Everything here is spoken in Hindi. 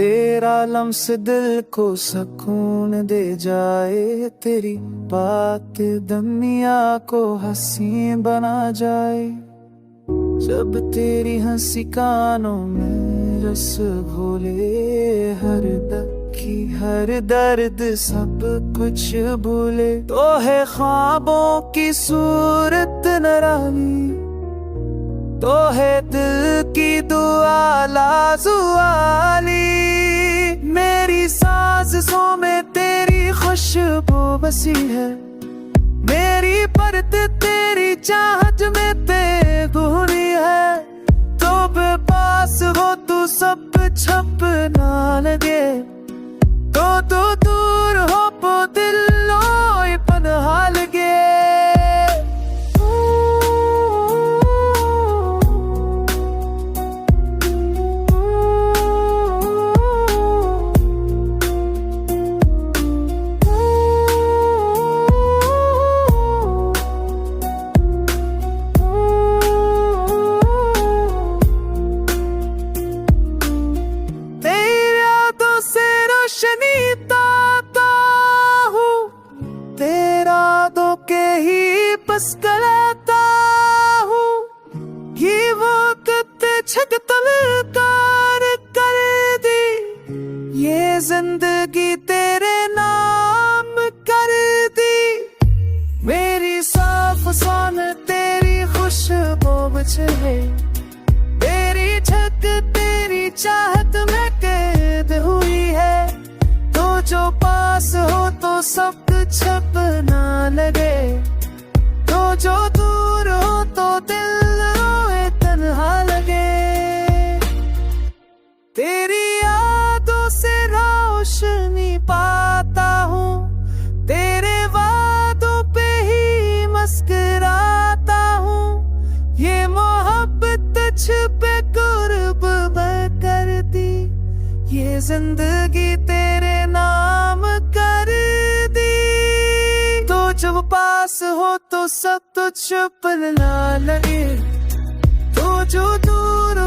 तेरा लम्स दिल को सुकून दे जाए, तेरी बात दुनिया को हंसी बना जाए। जब तेरी हंसी कानों में रस घोले, हर दकी हर दर्द सब कुछ भूले। तो है ख्वाबों की सूरत निराली, तो है दिल की दुआ लाजुआली। मेरी सांसों में तेरी खुशबू बसी है, मेरी परत तेरी चाहत में बेगुनी है। तो बेपास हो तू सब छप ना लगे, तो दूर हो वो दिलों पनहा लगे। बस कराता हूँ ये वक्त छक तलकार कर दी, ये जिंदगी तेरे नाम कर दी। मेरी साफ सान तेरी खुशबू बचे, तेरी छक तेरी चाहत में कैद हुई है। तो जो पास हो तो सब छप ना लगे, तो जो दूर हो तो दिल रोए तन्हा लगे। तेरी यादों से रोशनी पाता हूँ, तेरे वादों पे ही मुस्कुराता हूँ। ये मोहब्बत तुझ पे कुर्ब करती, ये जिंदगी तेरे नाम कर दी। तो जब पास हो तो सब तुझ पर ना लगे, तो जो दूर